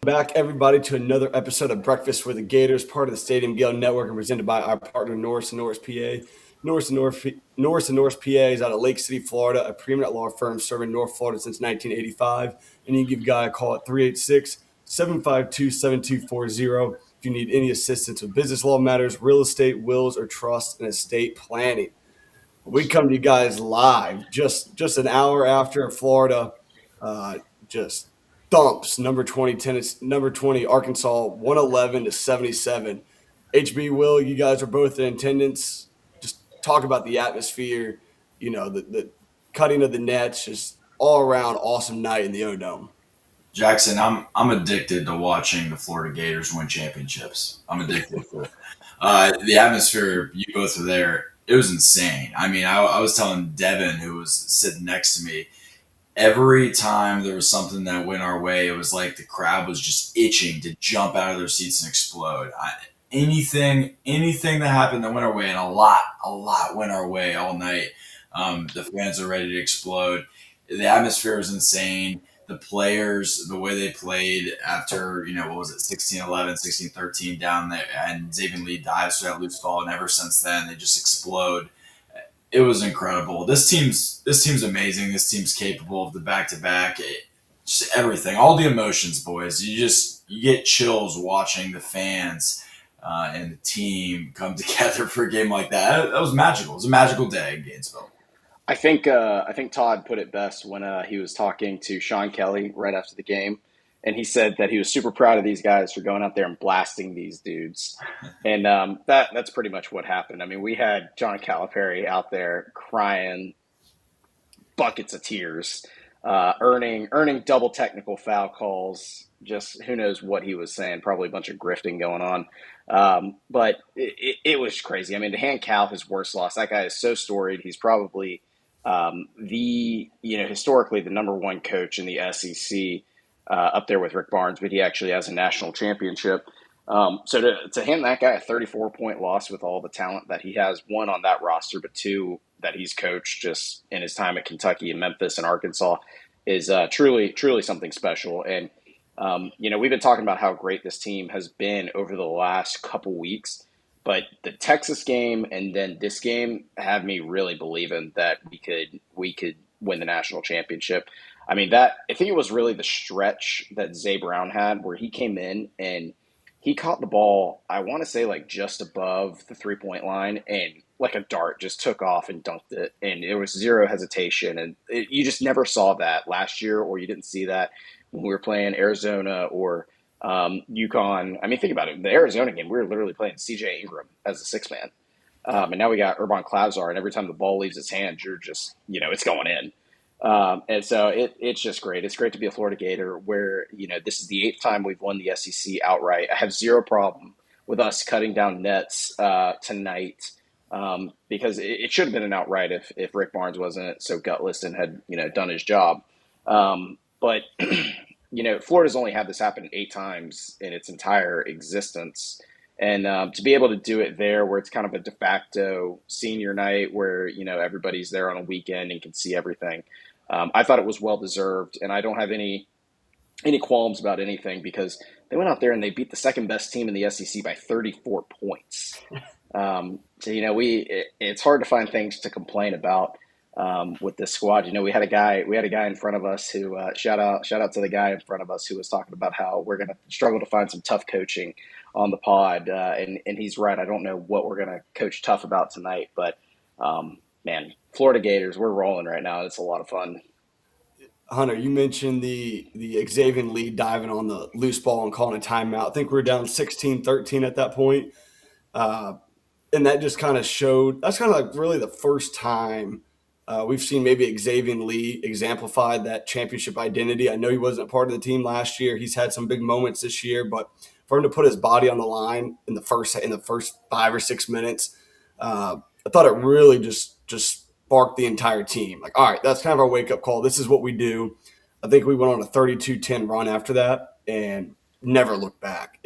Back, everybody, to another episode of Breakfast with the Gators, part of the Stadium and Gale Network, and presented by our partner Norris and Norris, PA. Norris and Norris, PA is out of Lake City, Florida, a preeminent law firm serving North Florida since 1985. And you can give Guy a call at 386-752-7240 if you need any assistance with business law matters, real estate, wills, or trust, and estate planning. We come to you guys live just an hour after Florida just thumps number 20 Arkansas 111-77. HB, Will, you guys are both in attendance. Just talk about the atmosphere, the cutting of the nets, just all around awesome night in the O-Dome. Jackson, I'm addicted to watching the Florida Gators win championships. I'm addicted to it. The atmosphere, you both were there. It was insane. I mean, I was telling Devin, who was sitting next to me, every time there was something that went our way, it was like the crowd was just itching to jump out of their seats and explode. Anything that happened that went our way, and a lot went our way all night. The fans are ready to explode. The atmosphere was insane. The players, the way they played after, what was it, 16-11, 16-13 down there, and Zavier Lee dives for that loose ball, and ever since then, they just explode. It was incredible. This team's amazing. This team's capable of the back-to-back, just everything, all the emotions, boys. You get chills watching the fans and the team come together for a game like that. That was magical. It was a magical day in Gainesville. I think Todd put it best when he was talking to Sean Kelly right after the game, and he said that he was super proud of these guys for going out there and blasting these dudes, and that's pretty much what happened. I mean, we had John Calipari out there crying buckets of tears, earning double technical foul calls. Just who knows what he was saying? Probably a bunch of grifting going on, but it was crazy. I mean, to hand Cal his worst loss, that guy is so storied. He's probably historically the number one coach in the SEC, up there with Rick Barnes, but he actually has a national championship. So to hand that guy a 34-point loss with all the talent that he has, one, on that roster, but two, that he's coached just in his time at Kentucky and Memphis and Arkansas, is truly something special. And, we've been talking about how great this team has been over the last couple weeks. But the Texas game and then this game have me really believing that we could win the national championship. I mean, I think it was really the stretch that Zay Brown had where he came in and he caught the ball, I want to say like just above the 3-point line, and like a dart just took off and dunked it. And there was zero hesitation. And you just never saw that last year, or you didn't see that when we were playing Arizona or UConn. I mean, think about it. The Arizona game, we were literally playing CJ Ingram as a six-man. And now we got Urban Klazar, and every time the ball leaves his hands, you're just, it's going in. And so it's just great. It's great to be a Florida Gator where, this is the 8th time we've won the SEC outright. I have zero problem with us cutting down nets tonight, because it should have been an outright if Rick Barnes wasn't so gutless and had, done his job. But Florida's only had this happen 8 times in its entire existence. And to be able to do it there where it's kind of a de facto senior night where, everybody's there on a weekend and can see everything, I thought it was well-deserved. And I don't have any qualms about anything because they went out there and they beat the second best team in the SEC by 34 points. So, it's hard to find things to complain about with this squad. We had a guy in front of us who shout out to the guy in front of us who was talking about how we're going to struggle to find some tough coaching on the pod. And he's right. I don't know what we're going to coach tough about tonight, but man, Florida Gators, we're rolling right now. It's a lot of fun. Hunter, you mentioned the Xavier Lee diving on the loose ball and calling a timeout. I think we were down 16-13 at that point. And that just kind of showed – that's kind of like really the first time we've seen maybe Xavier Lee exemplified that championship identity. I know he wasn't part of the team last year. He's had some big moments this year, but for him to put his body on the line in the first 5 or 6 minutes, I thought it really just sparked the entire team. Like, all right, that's kind of our wake-up call. This is what we do. I think we went on a 32-10 run after that and never looked back.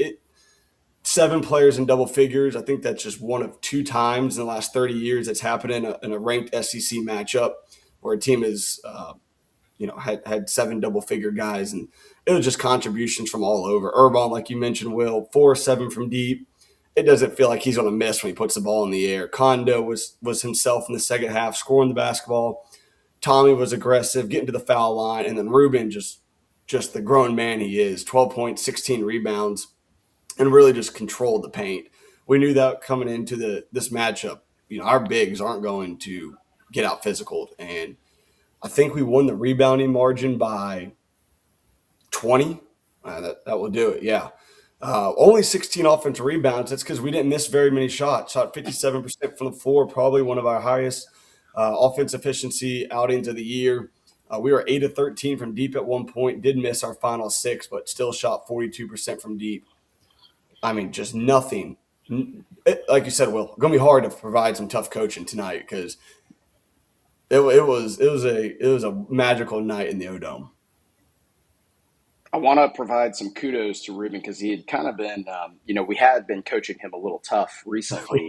7 players in double figures. I think that's just one of 2 times in the last 30 years that's happened in a ranked SEC matchup where a team is had 7 double-figure guys, and it was just contributions from all over. Urban, like you mentioned, Will, 4-7 from deep. It doesn't feel like he's going to miss when he puts the ball in the air. Kondo was himself in the second half, scoring the basketball. Tommy was aggressive, getting to the foul line, and then Ruben just the grown man he is, 12 points, 16 rebounds, and really just controlled the paint. We knew that coming into this matchup. Our bigs aren't going to get out physical, and I think we won the rebounding margin by 20. That will do it. Yeah. Only 16 offensive rebounds. That's because we didn't miss very many shots. Shot 57% from the floor, probably one of our highest offense efficiency outings of the year. We were 8 of 13 from deep at one point. Did miss our final 6, but still shot 42% from deep. I mean, just nothing. Like you said, Will, going to be hard to provide some tough coaching tonight because it was a magical night in the O-Dome. I want to provide some kudos to Ruben because he had kind of been, we had been coaching him a little tough recently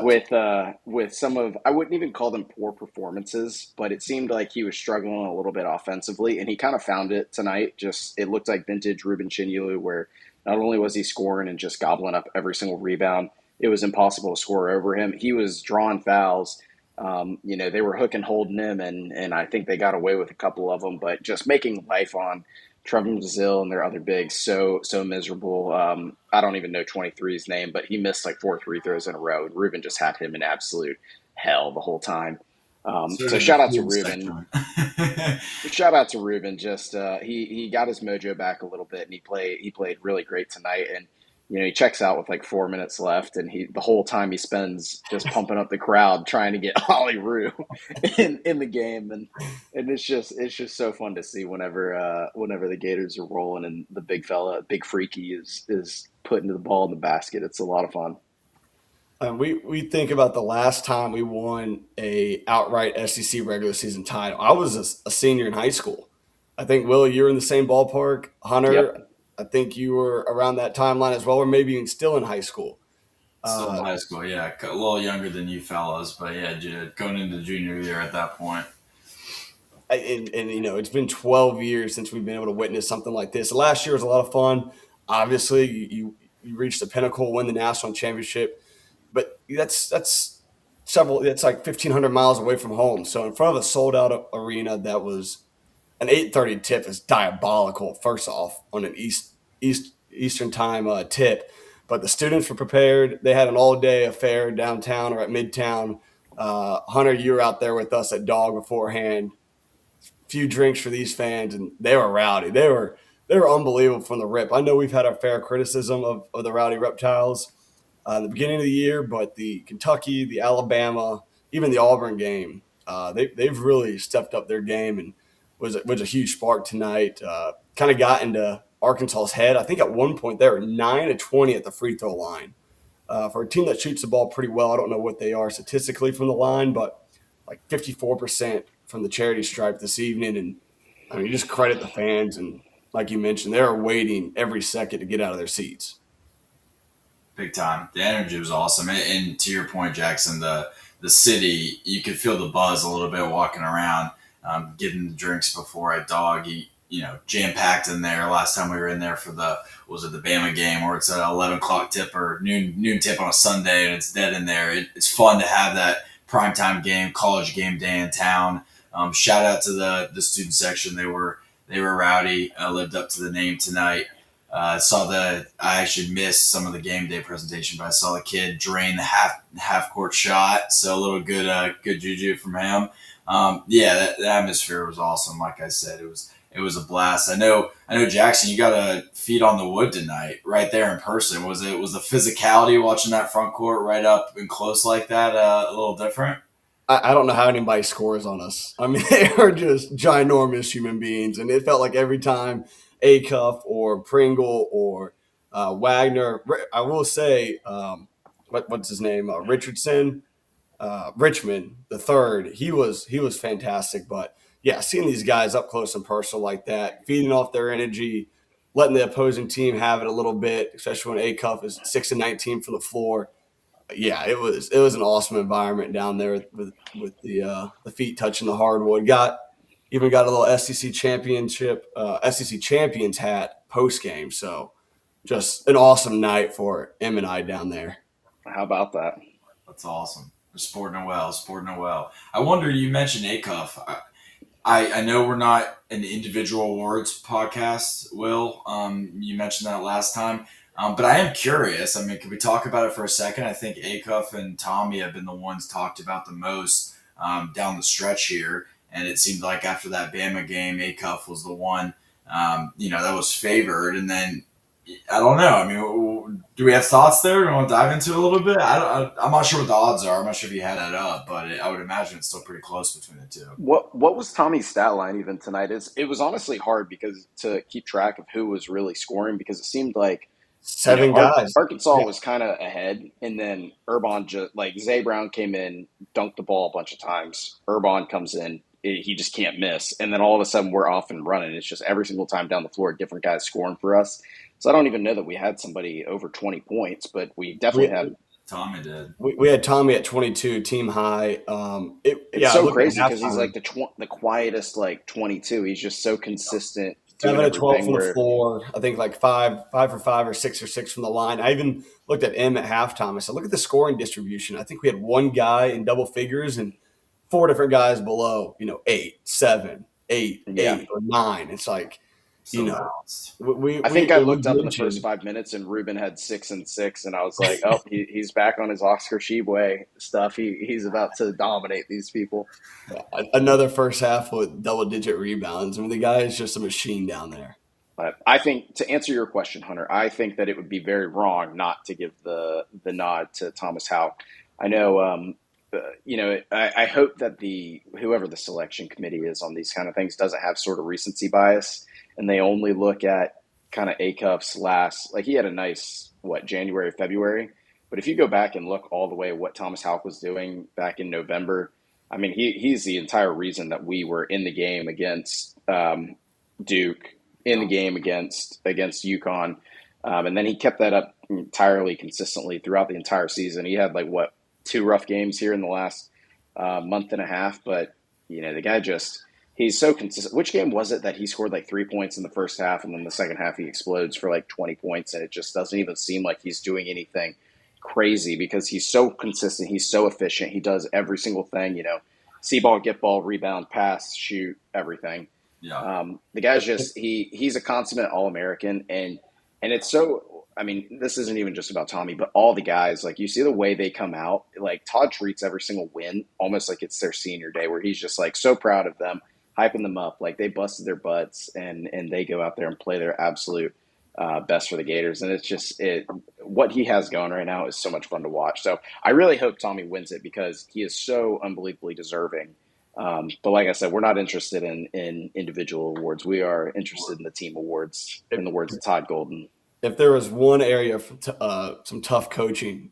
with some of, I wouldn't even call them poor performances, but it seemed like he was struggling a little bit offensively, and he kind of found it tonight. Just it looked like vintage Ruben Chinyelu, where not only was he scoring and just gobbling up every single rebound, it was impossible to score over him. He was drawing fouls. They were hook and holding him, and I think they got away with a couple of them, but just making life on Trevor Brazil and their other bigs so miserable. I don't even know 23's name, but he missed like 4 free throws in a row. And Ruben just had him in absolute hell the whole time. So shout out to Ruben. Shout out to Ruben. Just he got his mojo back a little bit, and he played really great tonight. And he checks out with like 4 minutes left, and the whole time he spends just pumping up the crowd trying to get Ollie Rue in the game, and it's just so fun to see whenever the Gators are rolling and the big fella, big freaky is putting the ball in the basket. It's a lot of fun. We think about the last time we won a outright SEC regular season title. I was a senior in high school. I think, Will, you were in the same ballpark. Hunter, Yep. I think you were around that timeline as well, or maybe even still in high school. Still in high school, yeah. A little younger than you fellas, but yeah, going into junior year at that point. And it's been 12 years since we've been able to witness something like this. Last year was a lot of fun. Obviously, you reached the pinnacle, win the national championship, but that's like 1,500 miles away from home. So in front of a sold-out arena that was an 8:30 tip is diabolical. First off, on an Eastern time tip, but the students were prepared. They had an all-day affair downtown or at Midtown. Hunter, you were out there with us at Dog beforehand. Few drinks for these fans, and they were rowdy. They were unbelievable from the rip. I know we've had our fair criticism of the Rowdy Reptiles at the beginning of the year, but the Kentucky, the Alabama, even the Auburn game, they've really stepped up their game and was a huge spark tonight. Kind of got into Arkansas's head. I think at one point they were 9 of 20 at the free throw line. For a team that shoots the ball pretty well, I don't know what they are statistically from the line, but like 54% from the charity stripe this evening. And I mean, you just credit the fans. And like you mentioned, they're waiting every second to get out of their seats. Big time. The energy was awesome. And to your point, Jackson, the city, you could feel the buzz a little bit walking around, getting the drinks before at Dog. Jam-packed in there. Last time we were in there for the Bama game, where it's an 11 o'clock tip or noon tip on a Sunday, and it's dead in there. It's fun to have that primetime game, college game day in town. Shout out to the student section. They were rowdy. Lived up to the name tonight. I actually missed some of the game day presentation, but I saw the kid drain the half court shot. So a little good juju from him. The atmosphere was awesome. Like I said, it was a blast. I know, Jackson, you got a feet on the wood tonight, right there in person. Was the physicality watching that front court right up and close like that a little different? I don't know how anybody scores on us. I mean, they are just ginormous human beings, and it felt like every time Acuff or Pringle or Wagner, I will say, what's his name, Richardson, Richmond the third. He was fantastic, but yeah, seeing these guys up close and personal like that, feeding off their energy, letting the opposing team have it a little bit, especially when Acuff is 6 of 19 from the floor. Yeah, it was an awesome environment down there with the feet touching the hardwood. Got Even got a little SEC SEC champions hat post game. So just an awesome night for M and I down there. How about that? That's awesome. They're sporting it well, sporting it well. I wonder, you mentioned ACUF. I know we're not an individual awards podcast, Will. You mentioned that last time. But I am curious. I mean, can we talk about it for a second? I think ACUF and Tommy have been the ones talked about the most down the stretch here. And it seemed like after that Bama game, ACUF was the one, that was favored. And then, I don't know. I mean, do we have thoughts there? Do we want to dive into it a little bit? I'm not sure what the odds are. I'm not sure if you had that up, but I would imagine it's still pretty close between the two. What was Tommy's stat line even tonight? It was honestly hard because to keep track of who was really scoring, because it seemed like Seven guys. Arkansas was kind of ahead, and then Urban just like Zay Brown came in, dunked the ball a bunch of times. Urban comes in, he just can't miss, and then all of a sudden we're off and running. It's just every single time down the floor, different guys scoring for us. So I don't even know that we had somebody over 20 points, but we definitely had. Tommy did. We had Tommy at 22, team high. It's so crazy because he's like the quietest, like 22. He's just so consistent. 7 of 12 from the floor. I think like 5 for 5 or 6 for 6 from the line. I even looked at M at halftime. I said, look at the scoring distribution. I think we had one guy in double figures and 4 different guys below, 8, 7, 8, 8, or 9. It's like, I think I looked up in the first 5 minutes and Ruben had 6 and 6, and I was like, oh, he's back on his Oscar Tshiebwe stuff. He's about to dominate these people. Another first half with double-digit rebounds. I mean, the guy is just a machine down there. But I think, to answer your question, Hunter, I think that it would be very wrong not to give the nod to Thomas Houck. I know, I hope that whoever the selection committee is on these kind of things doesn't have sort of recency bias, and they only look at kind of ACUF's last, like he had a nice, January, February. But if you go back and look all the way at what Thomas Houck was doing back in November, I mean, he's the entire reason that we were in the game against Duke, in the game against UConn. And then he kept that up entirely consistently throughout the entire season. He had 2 rough games here in the last month and a half. But, the guy he's so consistent. Which game was it that he scored 3 points in the first half, and then the second half he explodes for 20 points, and it just doesn't even seem like he's doing anything crazy because he's so consistent. He's so efficient. He does every single thing, see ball, get ball, rebound, pass, shoot, everything. Yeah. The guy's he's a consummate All-American, and it's so, I mean, this isn't even just about Tommy, but all the guys, you see the way they come out, Todd treats every single win almost like it's their senior day, where he's just so proud of them, hyping them up, they busted their butts, and they go out there and play their absolute best for the Gators. And it's just what he has going right now is so much fun to watch. So I really hope Tommy wins it because he is so unbelievably deserving. But like I said, we're not interested in individual awards. We are interested in the team awards, in the words of Todd Golden. If there was one area for some tough coaching,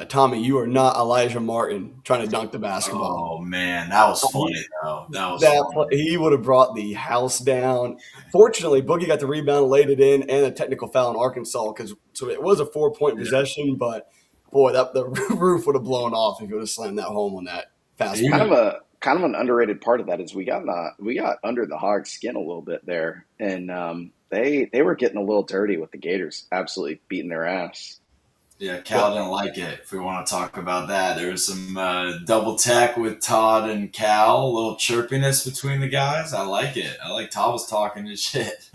Tommy, you are not Elijah Martin trying to dunk the basketball. Oh, man, that was funny, though. He would have brought the house down. Fortunately, Boogie got the rebound, laid it in, and a technical foul in Arkansas, so it was a 4-point possession, but, boy, the roof would have blown off if he would have slammed that home on that fast break. Kind of an underrated part of that is we got under the Hog's skin a little bit there, and they were getting a little dirty with the Gators, absolutely beating their ass. Yeah, Cal didn't like it, if we want to talk about that. There was some double tech with Todd and Cal, a little chirpiness between the guys. I like it. I like Todd was talking his shit.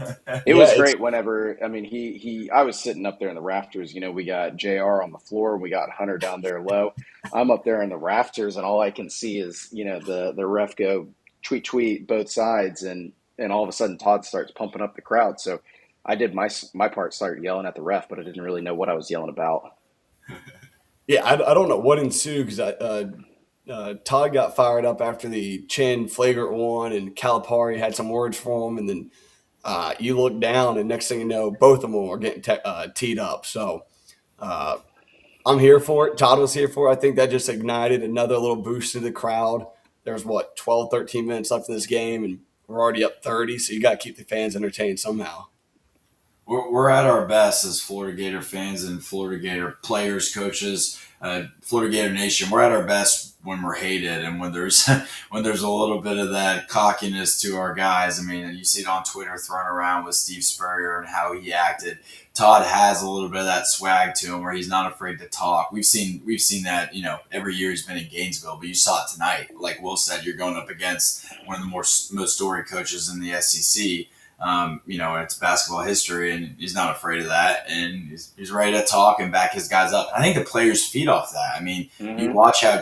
It was great whenever, I mean, I was sitting up there in the rafters. We got JR on the floor. We got Hunter down there low. I'm up there in the rafters, and all I can see is, the ref go tweet both sides, and all of a sudden Todd starts pumping up the crowd. So I did my part, started yelling at the ref, but I didn't really know what I was yelling about. Yeah, I don't know what ensued because Todd got fired up after the Chin flagrant one, and Calipari had some words for him, and then you look down, and next thing you know, both of them are getting teed up. So I'm here for it. Todd was here for it. I think that just ignited another little boost to the crowd. There's 12, 13 minutes left in this game, and we're already up 30, so you got to keep the fans entertained somehow. we're at our best as Florida Gator fans and Florida Gator players, coaches, Florida Gator Nation. We're at our best when we're hated and when there's when there's a little bit of that cockiness to our guys. I mean, you see it on Twitter thrown around with Steve Spurrier and how he acted. Todd has a little bit of that swag to him where he's not afraid to talk. We've seen that, every year he's been in Gainesville, but you saw it tonight. Like Will said, you're going up against one of the most storied coaches in the SEC. And it's basketball history, and he's not afraid of that, and he's ready to talk and back his guys up. I think the players feed off that. I mean, you watch how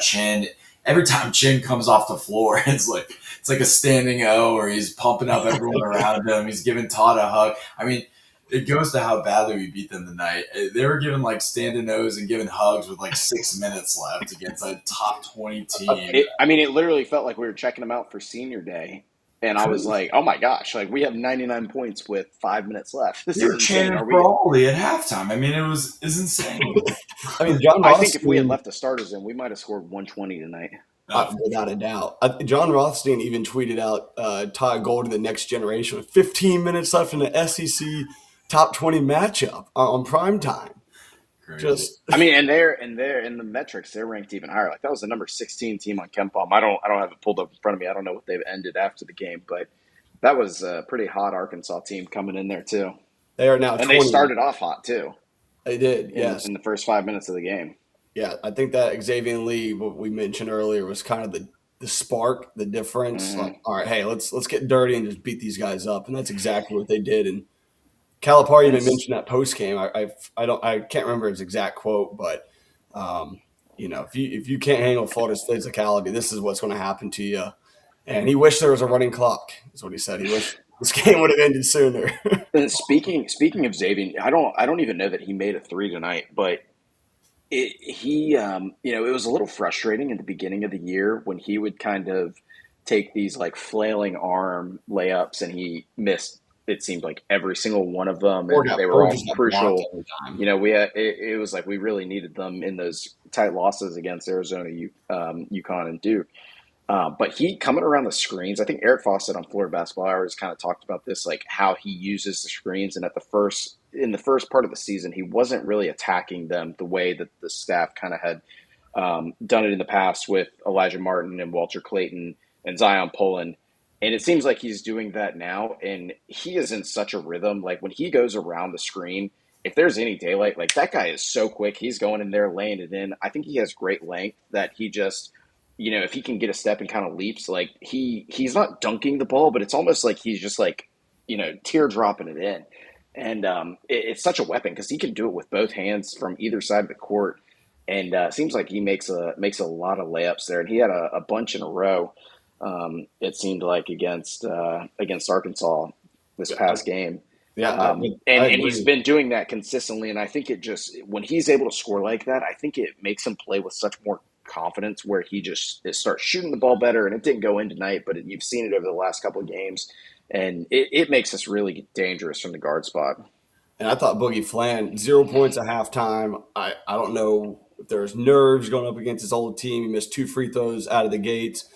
every time Chin comes off the floor, it's like a standing O, or he's pumping up everyone around him. He's giving Todd a hug. I mean, it goes to how badly we beat them tonight. They were giving standing O's and giving hugs with 6 minutes left against a top 20 team. It literally felt like we were checking them out for senior day. And I was like, oh my gosh, we have 99 points with 5 minutes left. They were chanting Brawley at halftime. I mean, it's insane. I mean, I think if we had left the starters in, we might have scored 120 tonight. Without a doubt. John Rothstein even tweeted out Todd Golden, the next generation, with 15 minutes left in the SEC top 20 matchup on prime time. Crazy. And they're in the metrics, they're ranked even higher. That was the number 16 team on KenPom. I don't have it pulled up in front of me. I don't know what they've ended after the game, but that was a pretty hot Arkansas team coming in there too. They are now, and 20. They started off hot too. They did, yes, in the first 5 minutes of the game. Yeah, I think that Xavier Lee, what we mentioned earlier, was kind of the spark, the difference. All right, hey, let's get dirty and just beat these guys up, and that's exactly what they did. And Calipari even mentioned that post game. I can't remember his exact quote, but if you can't handle Florida's physicality, this is what's going to happen to you. And he wished there was a running clock. Is what he said. He wished this game would have ended sooner. And speaking of Xavier, I don't even know that he made a three tonight, but it was a little frustrating in the beginning of the year when he would kind of take these flailing arm layups, and he missed. It seemed like every single one of them, and they were all crucial. It was we really needed them in those tight losses against Arizona, UConn, and Duke. But he coming around the screens, I think Eric Fawcett on Florida Basketball Hours kind of talked about this, how he uses the screens. And in the first part of the season, he wasn't really attacking them the way that the staff kind of had done it in the past with Elijah Martin and Walter Clayton and Zion Poland. And it seems like he's doing that now, and he is in such a rhythm. When he goes around the screen, if there's any daylight, that guy is so quick. He's going in there, laying it in. I think he has great length that he just, if he can get a step and kind of leaps, he's not dunking the ball, but it's almost like he's just teardropping it in. And it's such a weapon because he can do it with both hands from either side of the court. And it seems like he makes a lot of layups there. And he had a bunch in a row. It seemed like against Arkansas this past game. Yeah, and he's been doing that consistently. And I think it just, when he's able to score like that, I think it makes him play with such more confidence where he just starts shooting the ball better. And it didn't go in tonight, but you've seen it over the last couple of games. And it makes us really dangerous from the guard spot. And I thought Boogie Flan, 0 points at halftime. I don't know if there's nerves going up against his old team. He missed 2 free throws out of the gates.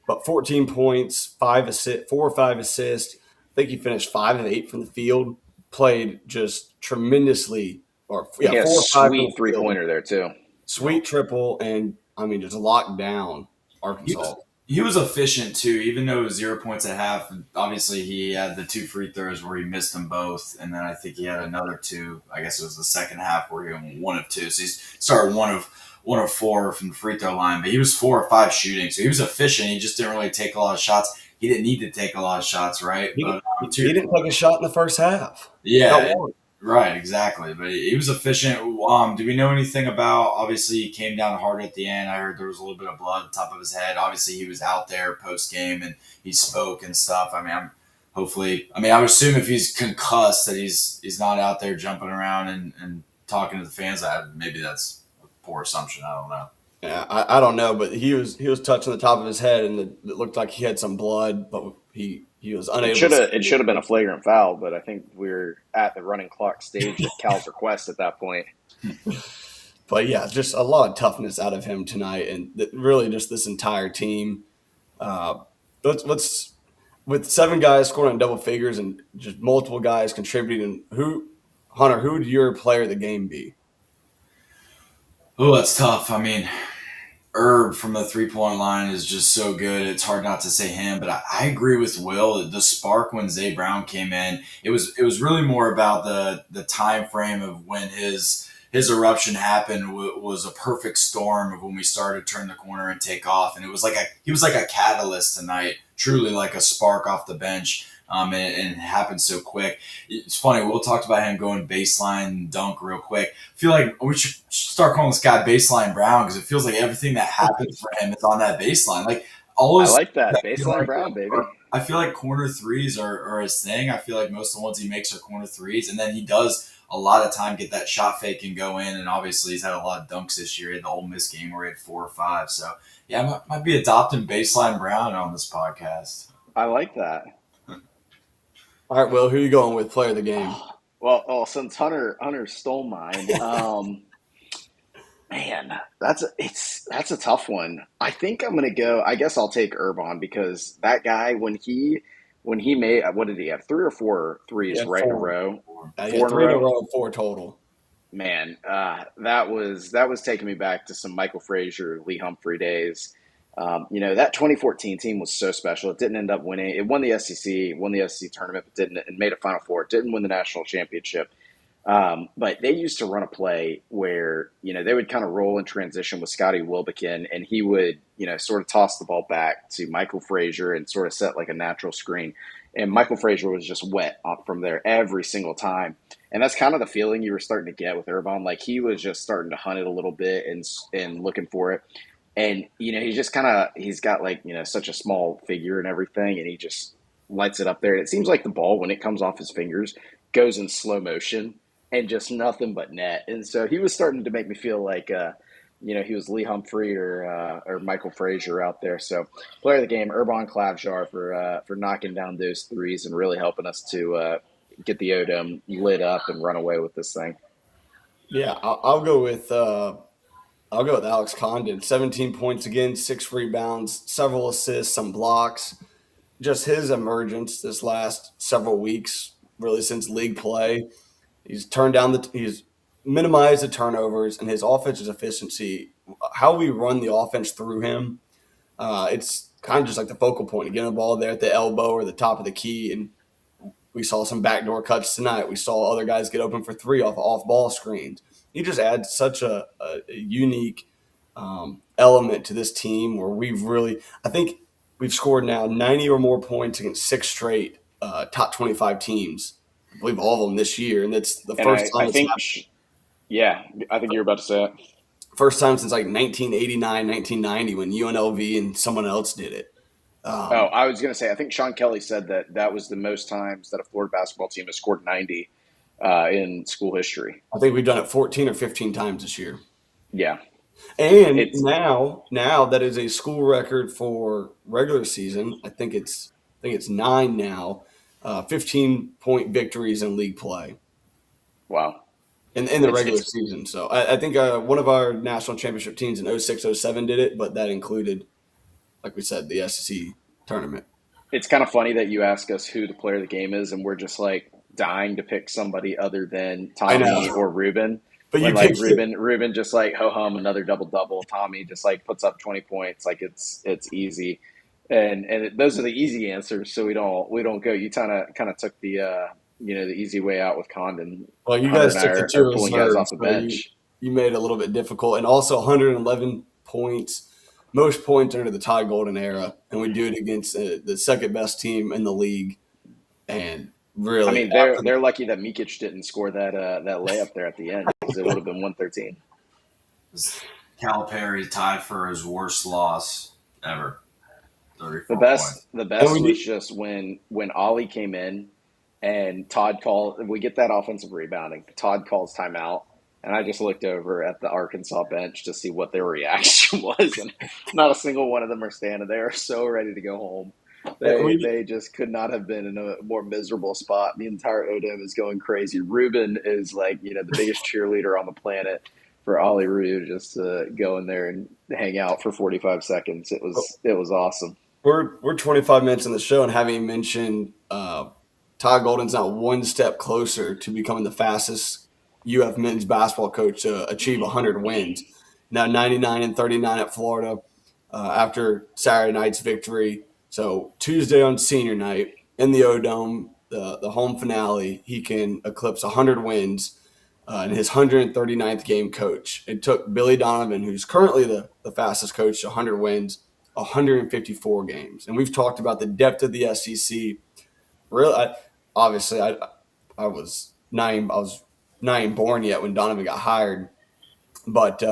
But 14 points, 4 or 5 assists. I think he finished 5 of 8 from the field. Played just tremendously. 4 or 5 sweet 3-pointer there too. Sweet triple, and just locked down Arkansas. He was efficient too, even though it was 0 points at half. Obviously, he had the 2 free throws where he missed them both, and then I think he had another 2. I guess it was the second half where he went 1 of 2. So he started 1 of 4 from the free throw line, but he was 4 or 5 shooting, so he was efficient. He just didn't really take a lot of shots. He didn't need to take a lot of shots, right? He didn't take a shot in the first half. Yeah, right, exactly. But he was efficient. Do we know anything about? Obviously, he came down hard at the end. I heard there was a little bit of blood at the top of his head. Obviously, he was out there post game and he spoke and stuff. I would assume if he's concussed that he's not out there jumping around and talking to the fans. Maybe that's a poor assumption. I don't know. Yeah, I don't know, but he was touching the top of his head, and it looked like he had some blood, but he was unable. It should have been a flagrant foul, but I think we're at the running clock stage at Cal's request at that point. But yeah, just a lot of toughness out of him tonight, and really just this entire team. Let's with 7 guys scoring in double figures and just multiple guys contributing. Who Hunter, who would your player of the game be? Oh, that's tough. I mean, Herb from the 3 point line is just so good. It's hard not to say him, but I agree with Will. The spark when Zay Brown came in, it was really more about the time frame of when his eruption happened was a perfect storm of when we started to turn the corner and take off, and he was like a catalyst tonight, truly like a spark off the bench. And it happened so quick. It's funny. Will talked about him going baseline dunk real quick. I feel like we should start calling this guy Baseline Brown because it feels like everything that happens for him is on that baseline. Like all I his, like that. I feel Baseline like, Brown, baby. I feel like corner threes are his thing. I feel like most of the ones he makes are corner threes, and then he does a lot of time get that shot fake and go in. And obviously he's had a lot of dunks this year. He had the Ole Miss game where he had 4 or 5. So yeah, might be adopting Baseline Brown on this podcast. I like that. All right, Will, who are you going with player of the game? Well, since Hunter stole mine, man, that's a tough one. I think I'm gonna go. I guess I'll take Urban because that guy when he made what did he have 3 or 4 threes Yeah, right in a 4. row, Yeah, 4 in a 3 in a row. row, 4 total. Man, that was taking me back to some Michael Frazier, Lee Humphrey days. That 2014 team was so special. It didn't end up winning. It won the SEC, won the SEC tournament, but didn't and made a Final Four. It didn't win the national championship. But they used to run a play where they would kind of roll in transition with Scotty Wilbekin, and he would sort of toss the ball back to Michael Frazier and sort of set like a natural screen. And Michael Frazier was just wet from there every single time. And that's kind of the feeling you were starting to get with Urban. Like he was just starting to hunt it a little bit and looking for it. And, he's just he's got like, such a small figure and everything. And he just lights it up there. And it seems like the ball, when it comes off his fingers, goes in slow motion and just nothing but net. And so he was starting to make me feel like, he was Lee Humphrey or Michael Frazier out there. So player of the game, Urban Klavjar for knocking down those threes and really helping us to get the Odom lit up and run away with this thing. Yeah, I'll go with Alex Condon. 17 points again, 6 rebounds, several assists, some blocks. Just his emergence this last several weeks, really since league play. He's minimized the turnovers, and his offensive efficiency, how we run the offense through him, it's kind of just like the focal point. Getting the ball there at the elbow or the top of the key, and we saw some backdoor cuts tonight. We saw other guys get open for 3 off ball screens. He just adds such a unique element to this team where I think we've scored now 90 or more points against 6 straight top 25 teams. I believe all of them this year, and it's the And first time I it's think, happened. yeah, I think you're about to say it. First time since like 1989, 1990 when UNLV and someone else did it. I was going to say, I think Sean Kelly said that was the most times that a Florida basketball team has scored 90 in school history. I think we've done it 14 or 15 times this year. Yeah. And now that is a school record for regular season. I think it's 9 now. 15-point victories in league play. Wow. In the regular season. So I think one of our national championship teams in 06-07 did it, but that included, like we said, the SEC tournament. It's kind of funny that you ask us who the player of the game is, and we're just like dying to pick somebody other than Tommy or Ruben. But when like Ruben just like ho-hum another double-double. Tommy just like puts up 20 points. Like it's easy. And those are the easy answers, so we don't go. You kind of took the the easy way out with Condon. Well, you guys took the 2 pulling guys off the bench. You made it a little bit difficult, and also 111 points, most points under the Todd Golden era, and we do it against the second best team in the league. And really, I mean, they're lucky that Mikic didn't score that layup there at the end because it would have been 113. Calipari tied for his worst loss ever. The best was just when Ollie came in and Todd called. We get that offensive rebounding. Todd calls timeout, and I just looked over at the Arkansas bench to see what their reaction was, and not a single one of them are standing there, so ready to go home. They just could not have been in a more miserable spot. The entire Odom is going crazy. Ruben is like the biggest cheerleader on the planet for Ollie Rue just to go in there and hang out for 45 seconds. It was awesome. We're 25 minutes in the show and haven't even mentioned Todd Todd Golden's now one step closer to becoming the fastest UF men's basketball coach to achieve 100 wins. Now 99-39 at Florida after Saturday night's victory. So Tuesday on senior night in the O-Dome, the home finale, he can eclipse 100 wins in his 139th game coach. It took Billy Donovan, who's currently the fastest coach to 100 wins, 154 games. And we've talked about the depth of the SEC. Really, obviously, I was not even born yet when Donovan got hired, but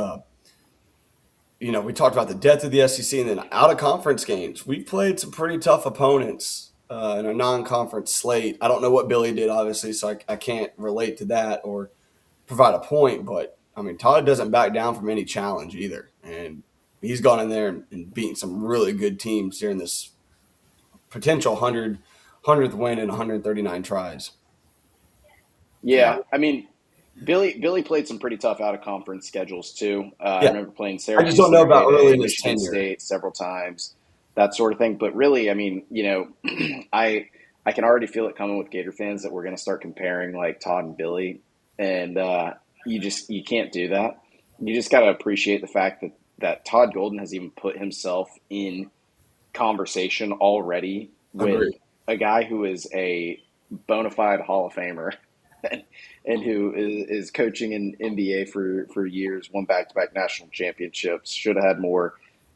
we talked about the depth of the SEC, and then out of conference games, we've played some pretty tough opponents in a non-conference slate. I don't know what Billy did, obviously, so I can't relate to that or provide a point. But I mean, Todd doesn't back down from any challenge either, and he's gone in there and beaten some really good teams during this potential 100th win in 139 tries. Yeah, I mean, Billy played some pretty tough out of conference schedules too. I Yeah, remember playing I just Syracuse don't in know their about early heyday, in his Michigan tenure. State several times, that sort of thing. But really, I mean, I can already feel it coming with Gator fans that we're going to start comparing like Todd and Billy, and you can't do that. You just got to appreciate the fact that Todd Golden has even put himself in conversation already with Agreed. a guy who is a bona fide Hall of Famer and who is coaching in NBA for years, won back-to-back national championships, should have had more,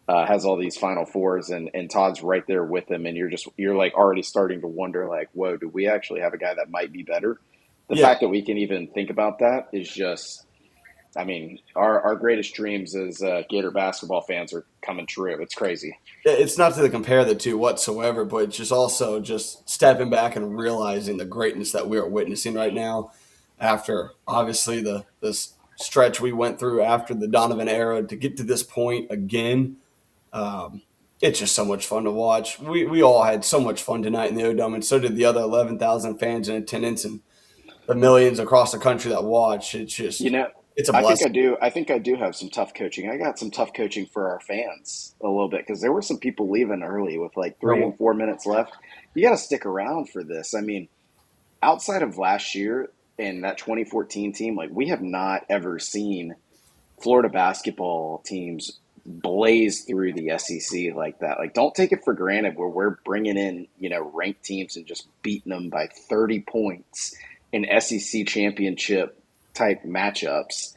has all these Final Fours, and Todd's right there with him, and you're like already starting to wonder like, whoa, do we actually have a guy that might be better? The Yeah, fact that we can even think about that is just, I mean, our greatest dreams as Gator basketball fans are coming true. It's crazy. it's not to compare the two whatsoever, but it's just also just stepping back and realizing the greatness that we are witnessing right now after obviously this stretch we went through after the Donovan era to get to this point again. Um, it's just so much fun to watch. We all had so much fun tonight in the O-Dome, and so did the other 11,000 fans in attendance and the millions across the country that watch. You know, It's a I think I blessing. do. I think I do have some tough coaching. I got some tough coaching for our fans a little bit because there were some people leaving early with like 3 and 4 minutes left. You got to stick around for this. I mean, outside of last year and that 2014 team, like we have not ever seen Florida basketball teams blaze through the SEC like that. Like, don't take it for granted where we're bringing in, ranked teams and just beating them by 30 points in SEC championship type matchups.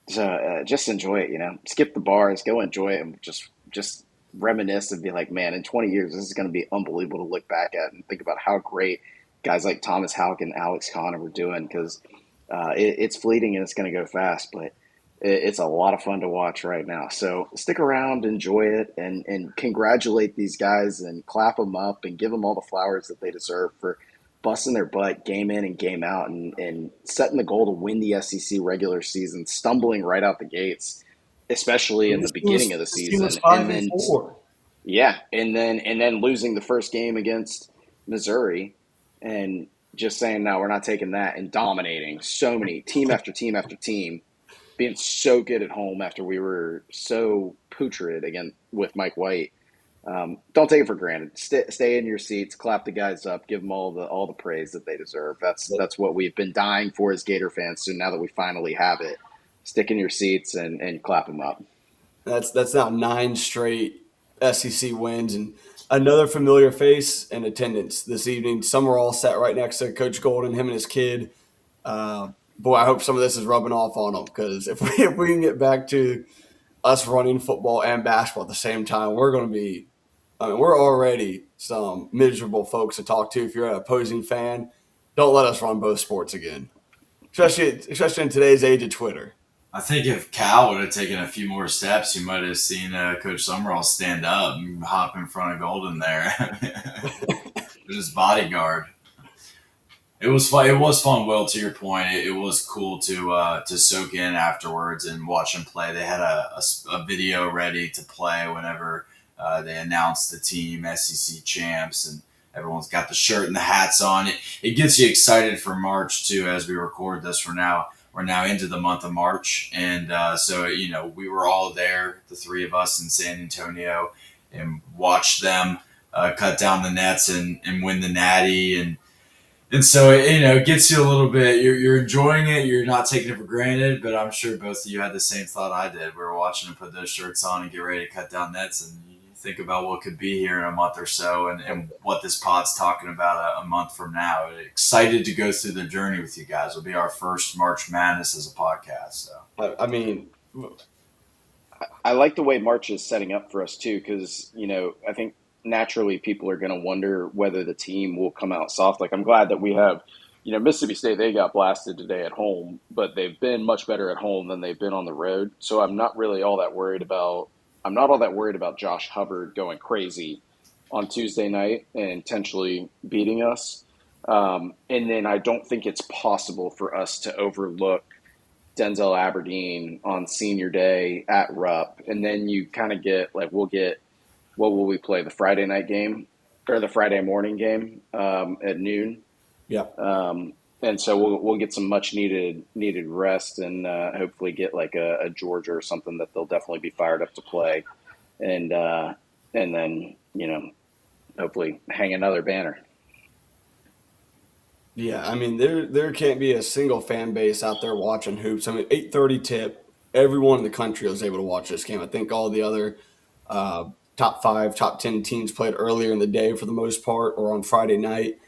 So just enjoy it, skip the bars, go enjoy it, and just reminisce and be like, man, in 20 years, this is going to be unbelievable to look back at and think about how great guys like Thomas Houck and Alex Connor were doing because it's fleeting and it's going to go fast, but it's a lot of fun to watch right now. So stick around, enjoy it, and congratulate these guys and clap them up and give them all the flowers that they deserve for busting their butt game in and game out and setting the goal to win the SEC regular season, stumbling right out the gates, especially in the beginning of the This team was season. five And and then, four. yeah, and then losing the first game against Missouri and just saying, no, we're not taking that, and dominating so many team after team after team, being so good at home after we were so putrid again with Mike White. Don't take it for granted. Stay in your seats, clap the guys up, give them all the praise that they deserve. That's what we've been dying for as Gator fans. So now that we finally have it, stick in your seats and clap them up. That's now 9 straight SEC wins and another familiar face in attendance this evening. Some are all sat right next to Coach Golden, him and his kid. Boy, I hope some of this is rubbing off on them because if we can get back to us running football and basketball at the same time, we're going to be. I mean, we're already some miserable folks to talk to. If you're an opposing fan, don't let us run both sports again, especially in today's age of Twitter. I think if Cal would have taken a few more steps, you might have seen Coach Summerall stand up and hop in front of Golden there. His bodyguard. It was fun. It was fun, Will. To your point, it was cool to soak in afterwards and watch them play. They had a video ready to play whenever they announced the team SEC champs, and everyone's got the shirt and the hats on. It gets you excited for March too. As we record this, we're now into the month of March, and so we were all there, the three of us in San Antonio, and watched them cut down the nets and win the Natty and And so it gets you a little bit. You're enjoying it. You're not taking it for granted. But I'm sure both of you had the same thought I did. We were watching them put those shirts on and get ready to cut down nets, and you think about what could be here in a month or so, and what this pod's talking about a month from now. Excited to go through the journey with you guys. It'll be our first March Madness as a podcast. So I mean, I like the way March is setting up for us too, because I think naturally people are going to wonder whether the team will come out soft. Like I'm glad that we have, Mississippi State. They got blasted today at home, but they've been much better at home than they've been on the road. So I'm not really all that worried about. I'm not all that worried about Josh Hubbard going crazy on Tuesday night and intentionally beating us. And then I don't think it's possible for us to overlook Denzel Aberdeen on senior day at Rupp. And then you kind of get what will we play? The Friday night game or the Friday morning game at noon. yeah. And so we'll get some much needed rest and hopefully get like a Georgia or something that they'll definitely be fired up to play. And then, hopefully hang another banner. Yeah, I mean there can't be a single fan base out there watching hoops. I mean, 8:30 tip. Everyone in the country was able to watch this game. I think all the other top 5, top 10 teams played earlier in the day for the most part, or on Friday night.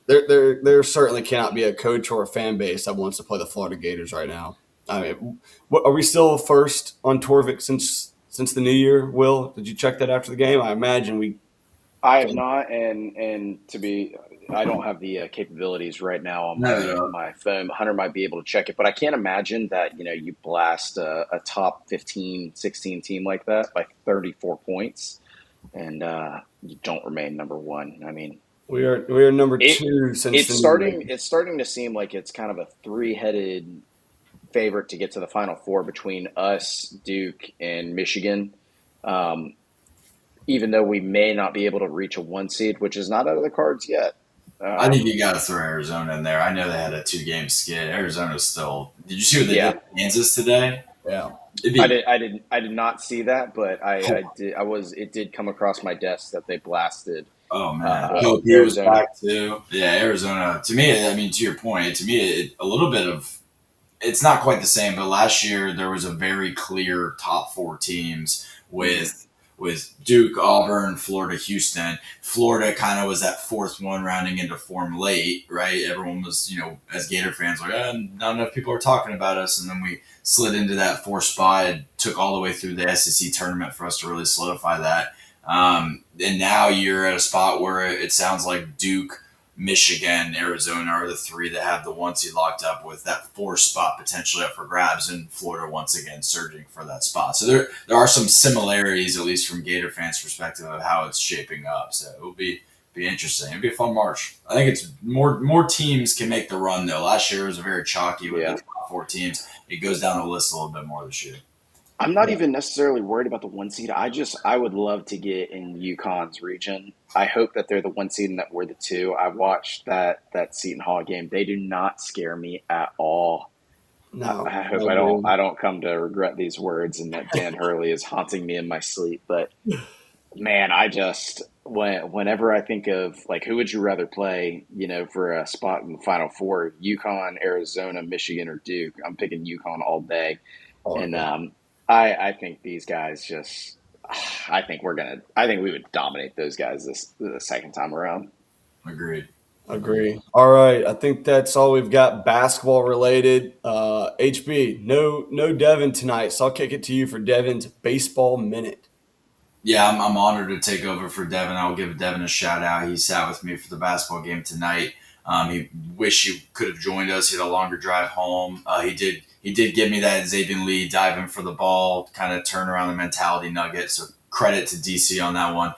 There certainly cannot be a coach or a fan base that wants to play the Florida Gators right now. I mean, are we still first on Torvik since the new year? Will, did you check that after the game? I imagine we. I have not, and I don't have the capabilities right now on my phone. Hunter might be able to check it, but I can't imagine that you blast a top 15, 16 team like that by 34 points, and you don't remain number one. I mean, We are number 2 since it's starting to seem like it's kind of a three-headed favorite to get to the Final Four between us, Duke, and Michigan. Even though we may not be able to reach a 1 seed, which is not out of the cards yet. I think you got to throw Arizona in there. I know they had a 2-game skid. Arizona's still. Did you see what they did in Kansas today? Yeah. I did not see that, but I did. It did come across my desk that they blasted. Oh man, he was back too. Yeah, Arizona. To me, I mean, to your point, a little bit of. It's not quite the same, but last year there was a very clear top 4 teams with Duke, Auburn, Florida, Houston. Florida kind of was that 4th one rounding into form late, right? Everyone was, as Gator fans, like, not enough people are talking about us. And then we slid into that 4th spot. It took all the way through the SEC tournament for us to really solidify that. And now you're at a spot where it sounds like Duke, Michigan, Arizona are the 3 that have the 1 seed locked up, with that 4th spot potentially up for grabs, and Florida once again surging for that spot. So there are some similarities, at least from Gator fans' perspective, of how it's shaping up. So it will be interesting. It'll be a fun March. I think it's more teams can make the run though. Last year was very chalky with the top 4 teams. It goes down the list a little bit more this year. I'm not even necessarily worried about the 1 seed. I would love to get in UConn's region. I hope that they're the 1 seed and that we're the 2. I watched that Seton Hall game. They do not scare me at all. No, I hope I don't come to regret these words and that Dan Hurley is haunting me in my sleep. But man, whenever I think of like who would you rather play, for a spot in the Final Four, UConn, Arizona, Michigan, or Duke, I'm picking UConn all day. And I think these guys I think we would dominate those guys the second time around. Agreed. Agree. All right. I think that's all we've got basketball related. HB, no Devin tonight. So I'll kick it to you for Devin's baseball minute. Yeah, I'm honored to take over for Devin. I'll give Devin a shout out. He sat with me for the basketball game tonight. He wished he could have joined us. He had a longer drive home. He did give me that Zavier Lee diving for the ball, kind of turn around the mentality nugget. So credit to DC on that one.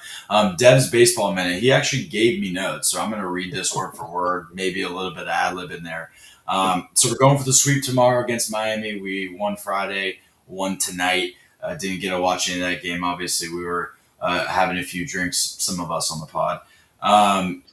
Dev's baseball minute, he actually gave me notes. So I'm going to read this word for word, maybe a little bit of ad lib in there. So we're going for the sweep tomorrow against Miami. We won Friday, won tonight. Didn't get to watch any of that game. Obviously, we were having a few drinks, some of us on the pod,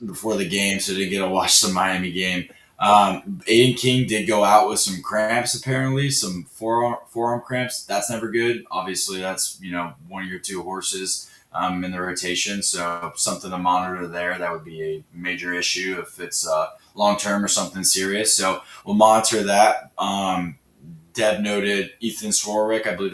before the game, so didn't get to watch the Miami game. Aiden King did go out with some cramps, apparently, some forearm cramps. That's never good. Obviously, that's one of your 2 horses in the rotation, so something to monitor there. That would be a major issue if it's long term or something serious. So we'll monitor that. Deb noted Ethan Swarwick. I believe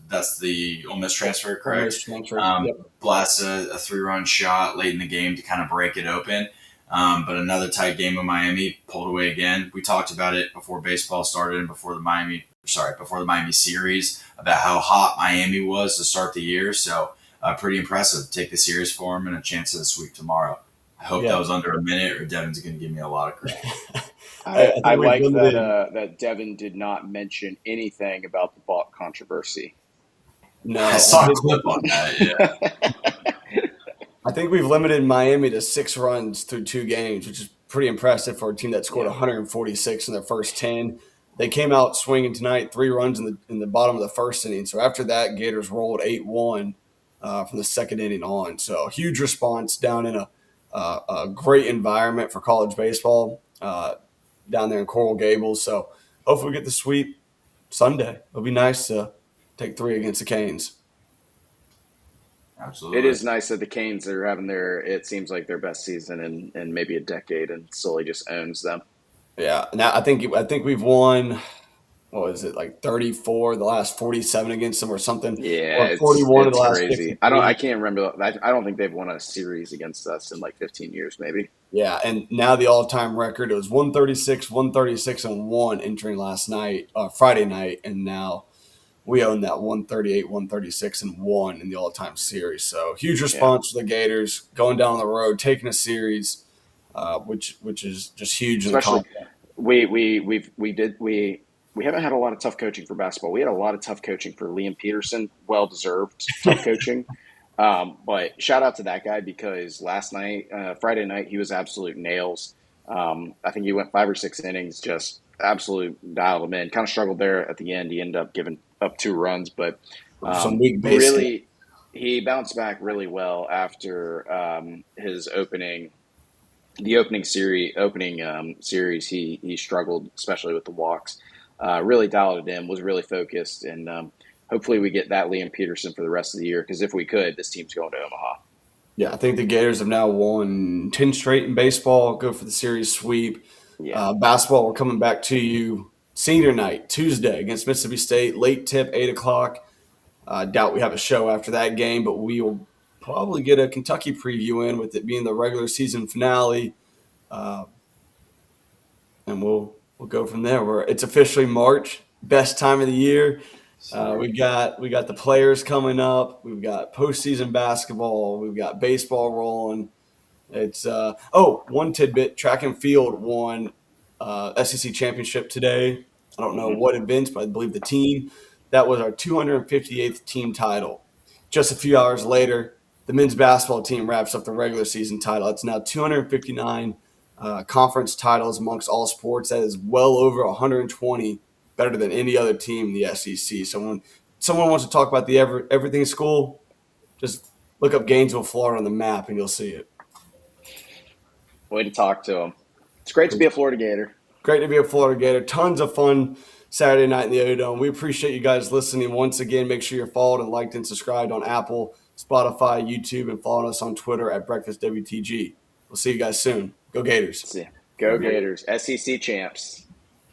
that's the Ole Miss transfer, correct? Almost transfer. Yep. Blast a 3-run shot late in the game to kind of break it open. But another tight game with Miami, pulled away again. We talked about it before baseball started and before the Miami series about how hot Miami was to start the year. So pretty impressive. Take the series for them and a chance at a sweep tomorrow. I hope that was under a minute, or Devin's going to give me a lot of credit. I like that Devin did not mention anything about the Bach controversy. No, I saw a clip on that. Yeah. I think we've limited Miami to 6 runs through 2 games, which is pretty impressive for a team that scored 146 in their first 10. They came out swinging tonight, 3 runs in the bottom of the first inning. So after that, Gators rolled 8-1 from the second inning on. So huge response down in a great environment for college baseball down there in Coral Gables. So hopefully we get the sweep Sunday. It'll be nice to take 3 against the Canes. Absolutely. It is nice that the Canes are having it seems like their best season in maybe a decade, and Sully just owns them. Yeah. Now I think we've won, what is it, like 34 the last 47 against them or something? Yeah, or 41 of it's the last crazy. 53. I can't remember. I don't think they've won a series against us in like 15 years, maybe. Yeah, and now the all-time record, it was 136, 136, and 1 entering last night, Friday night, and now we own that 138, 136, and 1 in the all-time series. So huge response for the Gators going down the road, taking a series, which is just huge. Especially, we haven't had a lot of tough coaching for basketball. We had a lot of tough coaching for Liam Peterson, well-deserved tough coaching. But shout out to that guy, because last night, Friday night, he was absolute nails. I think he went 5 or 6 innings, just absolute dialed him in. Kind of struggled there at the end. He ended up giving up 2 runs, but really, he bounced back really well after his opening series. He struggled, especially with the walks. Really dialed it in, was really focused, and hopefully we get that Liam Peterson for the rest of the year, because if we could, this team's going to Omaha. Yeah, I think the Gators have now won 10 straight in baseball, go for the series sweep. Yeah. Basketball, we're coming back to you senior night, Tuesday against Mississippi State, late tip, 8 o'clock. Doubt we have a show after that game, but we will probably get a Kentucky preview in with it being the regular season finale. And we'll go from there. It's officially March, best time of the year. We got the players coming up. We've got postseason basketball. We've got baseball rolling. It's one tidbit: track and field won SEC championship today. I don't know what events, but I believe the team. That was our 258th team title. Just a few hours later, the men's basketball team wraps up the regular season title. It's now 259 conference titles amongst all sports. That is well over 120, better than any other team in the SEC. So when someone wants to talk about the everything school, just look up Gainesville, Florida on the map, and you'll see it. Way to talk to him. It's great to be a Florida Gator. Great to be a Florida Gator. Tons of fun Saturday night in the O-Dome. We appreciate you guys listening once again. Make sure you're followed and liked and subscribed on Apple, Spotify, YouTube, and following us on Twitter at BreakfastWTG. We'll see you guys soon. Go Gators. Go Gators. SEC champs.